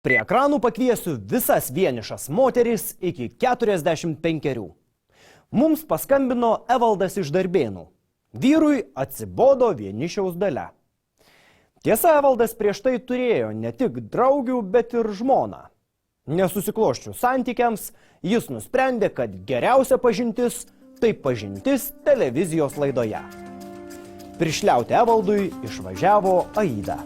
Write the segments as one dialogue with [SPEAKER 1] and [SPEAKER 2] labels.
[SPEAKER 1] Prie ekranų pakviesiu visas vienišas moteris iki 45. Mums paskambino Evaldas iš Darbėnų. Vyrui atsibodo vienišiaus dalia. Tiesa, Evaldas prieš tai turėjo ne tik draugių, bet ir žmoną. Nesusikloščius santykiams, jis nusprendė, kad geriausia pažintis – tai pažintis televizijos laidoje. Prišliauti Evaldui išvažiavo Aida.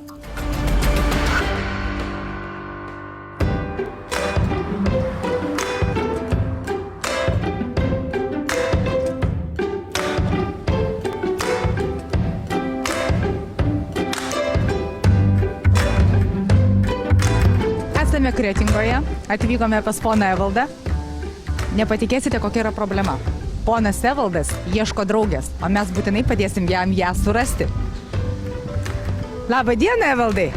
[SPEAKER 2] Esame Kretingoje, atvykome pas poną Evaldą. Nepatikėsite, kokia yra problema. Ponas Evaldas ieško draugės, o mes būtinai padėsim jam ją surasti. Labą dieną, Evaldai.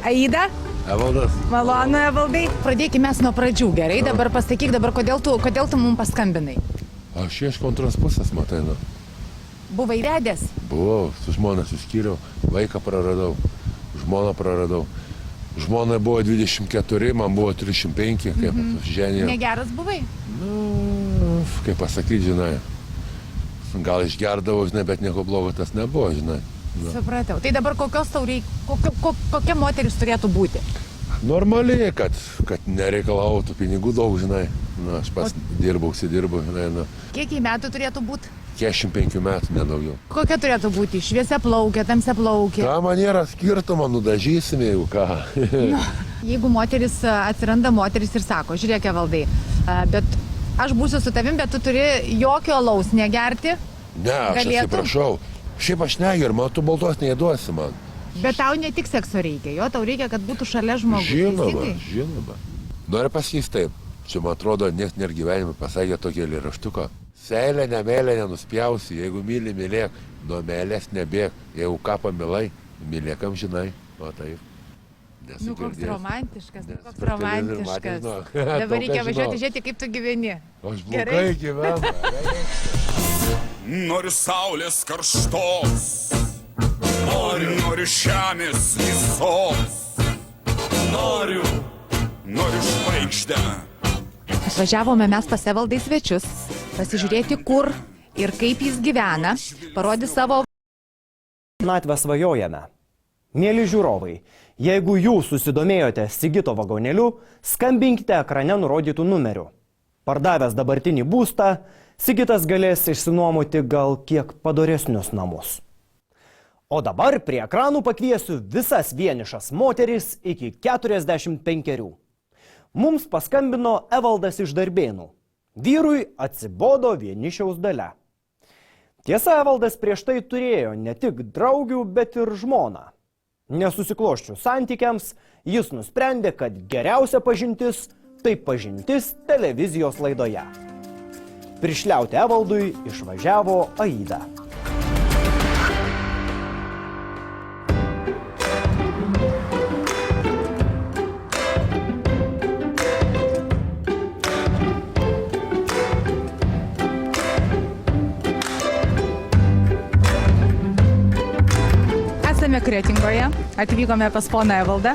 [SPEAKER 2] Aida?
[SPEAKER 3] Evaldas.
[SPEAKER 2] Malonu, Evaldai. Pradėkime mes nuo pradžių, gerai? Dabar pasakyk, kodėl tu mums paskambinai?
[SPEAKER 3] Aš ieškau antros pusės, matai, nu.
[SPEAKER 2] Buvai vedęs?
[SPEAKER 3] Buvau, su žmona suskyriau, vaiką praradau, žmoną praradau. Žmona buvo 24, man buvo 35, kaip ženė.
[SPEAKER 2] Negeras buvai?
[SPEAKER 3] Nu, kaip pasakyti, žinai. Gal išgerdavau, žinai, bet nieko blogo tas nebuvo, žinai. Nu.
[SPEAKER 2] Supratau. Tai dabar kokia moteris turėtų būti?
[SPEAKER 3] Normaliai, kad nereikalautų pinigų daug, žinai. Nu, aš pas užsidirbau, žinai. Nu.
[SPEAKER 2] Kiek į metų turėtų būti?
[SPEAKER 3] 45 metų, nedaugiau.
[SPEAKER 2] Kokia turėtų būti? Šviesia plaukė, tamsia plaukė?
[SPEAKER 3] Ką man yra skirtumo, nudažysime, jeigu ką.
[SPEAKER 2] Nu, jeigu atsiranda moteris ir sako, žiūrėk, Evaldai, bet aš būsiu su tavim, bet tu turi jokio alaus negerti.
[SPEAKER 3] Ne, aš atsiprašau. Šiaip aš negeriu, man tu baltos neįduosi man.
[SPEAKER 2] Bet tau ne tik sekso reikia, jo, tau reikia, kad būtų šalia žmogus.
[SPEAKER 3] Žinoma. Noriu pasakyti taip, čia man atrodo, nieks nėra gyvenime pasakė tokį eilėraštuką. Seilę, nemeilę nenuspjausi, jeigu myli, mylėk, nuo meilės nebėk, jeigu ką pamilai, mylėk amžinai, o taip.
[SPEAKER 2] Nu, koks romantiškas. Dabar reikia važiuoti, žiūrėti, kaip tu gyveni.
[SPEAKER 3] Aš blogai gyvenu.
[SPEAKER 4] Noriu saulės karštos, noriu žemės visos, noriu žvaigždę.
[SPEAKER 2] Atvažiavome mes pas Evaldai svečius, pasižiūrėti kur ir kaip jis gyvena, parodys savo
[SPEAKER 1] Natvę svajojame. Mėly žiūrovai, jeigu jūs susidomėjote Sigito vagonėliu, skambinkite ekrane nurodytų numerių. Pardavęs dabartinį būstą, Sigitas galės išsinuomoti gal kiek padoresnius namus. O dabar prie ekranų pakviesiu visas vienišas moteris iki 45. Mums paskambino Evaldas iš Darbėnų. Vyrui atsibodo vienišiaus dalia. Tiesa, Evaldas prieš tai turėjo ne tik draugių, bet ir žmoną. Nesusikloščius santykiams, jis nusprendė, kad geriausia pažintis – tai pažintis televizijos laidoje. Prišliauti Evaldui išvažiavo Aida.
[SPEAKER 2] Esame Kretingoje, atvykome pas poną Evaldą.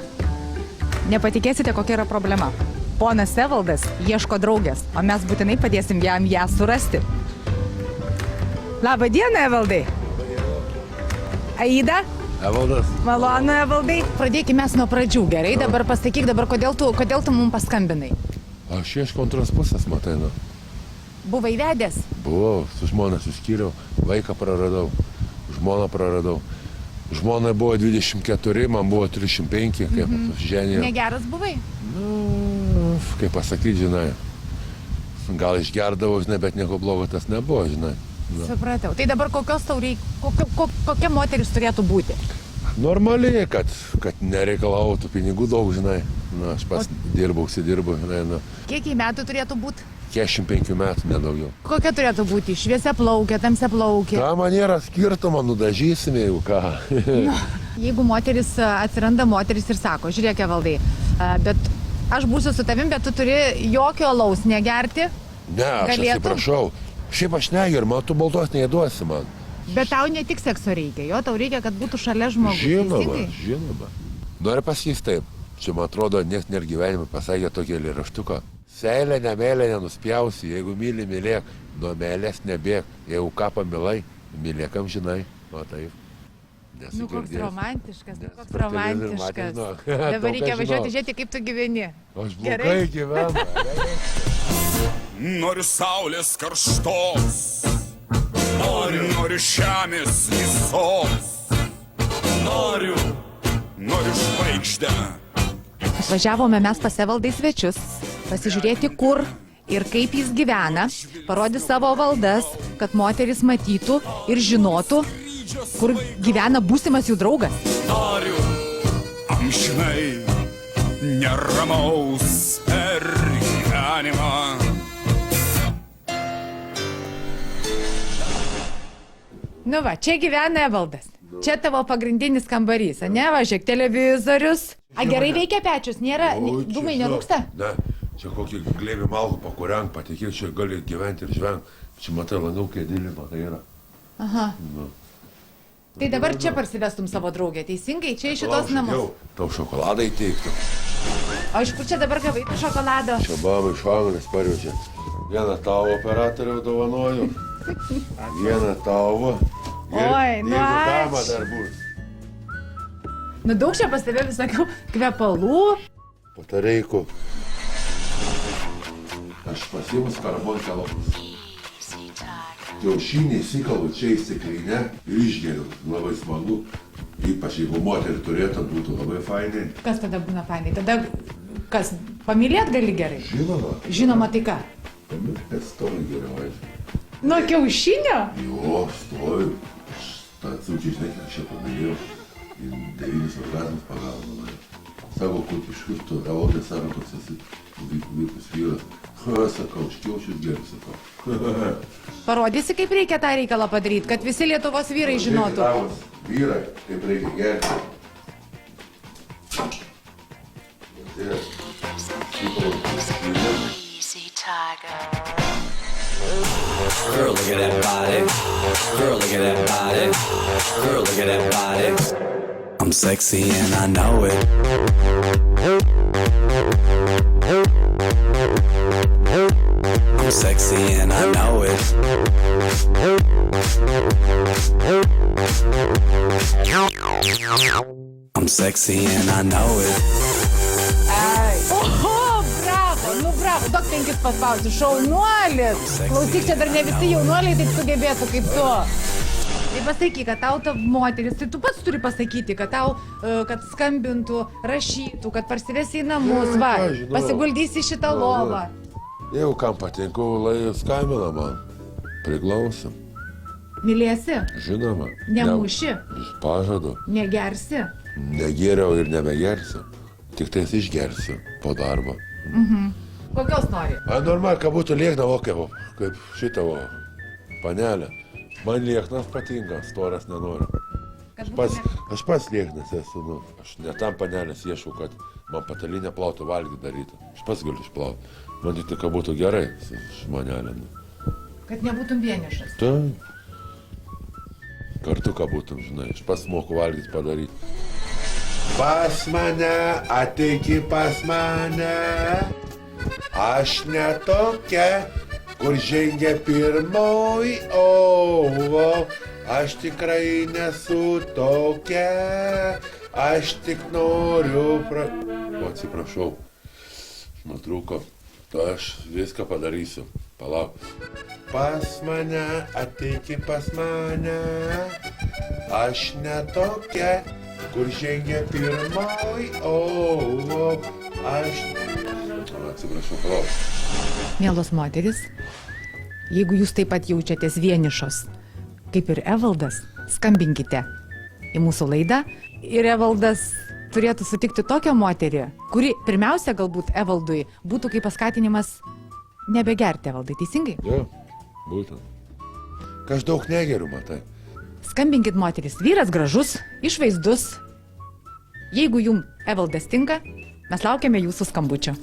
[SPEAKER 2] Nepatikėsite, kokia yra problema. Ponas Evaldas ieško draugės, o mes būtinai padėsim jam ją surasti. Labą dieną, Evaldai. Aida?
[SPEAKER 3] Evaldas.
[SPEAKER 2] Malonu, Evaldai. Pradėkime mes nuo pradžių, gerai? Dabar pasakyk, kodėl tu mums paskambinai?
[SPEAKER 3] Aš ieškau antros pusės, matai, nu.
[SPEAKER 2] Buvai vedęs?
[SPEAKER 3] Buvau, su žmona suskyriau, vaiką praradau, žmoną praradau. Žmona buvo 24, man buvo 35, kaip ženė.
[SPEAKER 2] Negeras buvai?
[SPEAKER 3] Nu, kaip pasakyti, žinai. Gal išgerdavau, žinai, bet nieko blogo tas nebuvo, žinai. Nu.
[SPEAKER 2] Supratau. Tai dabar kokia moteris turėtų būti?
[SPEAKER 3] Normaliai, kad nereikalautų pinigų daug, žinai. Nu, aš pas užsidirbau, žinai. Nu.
[SPEAKER 2] Kiek į metų turėtų būti?
[SPEAKER 3] 45 metų, nedaugiau.
[SPEAKER 2] Kokia turėtų būti? Šviesia plaukė, tamsia plaukė?
[SPEAKER 3] Ką man yra skirtumo, nudažysime, jeigu ką.
[SPEAKER 2] Nu, jeigu atsiranda moteris ir sako, žiūrėk, Evaldai, bet aš būsiu su tavim, bet tu turi jokio alaus negerti.
[SPEAKER 3] Ne, aš atsiprašau. Šiaip aš negeriu, man tu baltos neįduosi man.
[SPEAKER 2] Bet tau ne tik sekso reikia, jo, tau reikia, kad būtų šalia žmogus.
[SPEAKER 3] Žinoma. Noriu pasakyti taip, Čia, man atrodo, nieks nėra gyvenime pasakė tokį eilėraštuką. Seilę, nemeilę nenuspjausi, jeigu myli, mylėk, nuo meilės nebėk, jeigu ką pamilai, mylėkam žinai, o taip.
[SPEAKER 2] Nu, koks romantiškas, nu, koks
[SPEAKER 3] per televizorių
[SPEAKER 2] romantiškas.
[SPEAKER 3] matęs, nu.
[SPEAKER 2] Dabar
[SPEAKER 3] Daug
[SPEAKER 2] reikia
[SPEAKER 3] kas
[SPEAKER 2] važiuoti,
[SPEAKER 3] žino.
[SPEAKER 2] žiūrėti, kaip tu gyveni.
[SPEAKER 3] Aš
[SPEAKER 2] Gerai.
[SPEAKER 3] blogai gyvenu.
[SPEAKER 4] Noriu saulės karštos, noriu žemės visos, noriu žvaigždę.
[SPEAKER 2] Važiavome mes pas Evaldą į svečius, pasižiūrėti kur ir kaip jis gyvena, parodys savo valdas, kad moteris matytų ir žinotų, kur gyvena būsimas jų draugas.
[SPEAKER 4] Noriu amžinai neramaus per gyvenimą.
[SPEAKER 2] Nu va, čia gyvena Evaldas. Čia tavo pagrindinis kambarys, ne? Va, žiūrėk, televizorius. A, gerai veikia pečius, nėra, dūmai nerūksta?
[SPEAKER 3] Ne, čia kokį glėbį malkų pakurenk, patikėk, čia gali gyventi ir žvengti. Čia matai, langau kėdėlį, matai yra.
[SPEAKER 2] Aha.
[SPEAKER 3] Nu.
[SPEAKER 2] Tai dabar čia parsivestum savo draugę, teisingai? Čia į šitos
[SPEAKER 3] Laužyk
[SPEAKER 2] namus.
[SPEAKER 3] jau, tau šokoladą įteiktų.
[SPEAKER 2] O iš kur čia dabar gavai tą šokoladą?
[SPEAKER 3] Čia mama iš Anglijos parvežė. Vieną tavo operatorių dovanoju, vieną tavo.
[SPEAKER 2] Oi, nu
[SPEAKER 3] Jeigu
[SPEAKER 2] ačiū.
[SPEAKER 3] dar bus.
[SPEAKER 2] Nu daug čia pas tave visokių kvepalų.
[SPEAKER 3] Patareikų. Aš pasiimu karbonkelą. Kiaušinį įsikalu čia į stiklinę ir išgeriu. Labai smagu. Ypač jeigu moterį turėtų, būtų labai fainai.
[SPEAKER 2] Kas tada būna fainai? Tada kas, pamylėt gali gerai?
[SPEAKER 3] Žinoma,
[SPEAKER 2] Žinoma, tai ką?
[SPEAKER 3] pamirkęs stovi geriau, aišku.
[SPEAKER 2] Nuo kiaušinio?
[SPEAKER 3] Jo, stovi. Aš tą atsiūčiai, žinai, aš čia pamilėjau. 9 orgazmus pagaunu. Sako, kur iš kur tu, Evaldas sako, toks esi vykus vyras. Sakau, aš kiaušius geriu, sakau.
[SPEAKER 2] Parodysi, kaip reikia tą reikalą padaryti, kad visi Lietuvos vyrai žinotų.
[SPEAKER 3] Tavas vyrai, kaip reikia gerti.
[SPEAKER 5] Easy Tiger. Girl, look at that body. Girl, look at that body. Girl, look at that body. I'm sexy and I know it. I'm sexy and I know it. I'm sexy and I know it.
[SPEAKER 2] Oho, bravo, nu bravo, duok 5 paspausti, šaunuolis. Klausyk, čia dar ne visi jaunuoliai taip sugebėtų kaip tu. Tai pasakyk, kad tau ta moteris, tai tu pats turi pasakyti, kad tau, kad skambintų, rašytų, kad parsivesi į namus, va,
[SPEAKER 3] ką žinau.
[SPEAKER 2] pasiguldysi šitą lovą.
[SPEAKER 3] Jeigu kam patinku, lai skambina man. Priklausom.
[SPEAKER 2] Mylėsi,
[SPEAKER 3] Žinoma.
[SPEAKER 2] nemuši,
[SPEAKER 3] Iš pažado.
[SPEAKER 2] negersi.
[SPEAKER 3] Negėriau ir nebegersiu. Tik tais išgersiu po darbo.
[SPEAKER 2] Kokios nori?
[SPEAKER 3] A, normal, kad būtų liekna, o kaip šitavo panelė. Man lieknas patinka, storas nenoriu.
[SPEAKER 2] Kad
[SPEAKER 3] Aš pats lieknas esu, nu. Aš ne tam panelės ieškau, kad man patalinę plautų valgyti daryti. Aš pats galiu išplauti. Man tik, kad būtų gerai su žmonelė. Nu.
[SPEAKER 2] kad nebūtum vienišas.
[SPEAKER 3] Taip. Kartu, ką būtum, žinai, aš pats moku valgyti padaryti. Pas mane, ateiki pas mane, aš netokia, kur žengia pirmoji, aš tikrai nesu tokia, aš tik noriu O, atsiprašau, nutrūko, tai aš viską padarysiu, palauk. Pas mane, ateiki pas mane, aš netokia, kur žengia pirmoji, aš... Atsiprašau, palauk.
[SPEAKER 2] Mielos moteris, jeigu jūs taip pat jaučiatės vienišos, kaip ir Evaldas, skambinkite į mūsų laidą ir Evaldas turėtų sutikti tokią moterį, kuri pirmiausia galbūt Evaldui būtų kaip paskatinimas nebegerti, Evaldai, teisingai?
[SPEAKER 3] Jo, būtent. Kad aš daug negeriu, matai.
[SPEAKER 2] Skambinkit moteris, vyras gražus, išvaizdus. Jeigu jum Evaldas tinka, mes laukiame jūsų skambučio.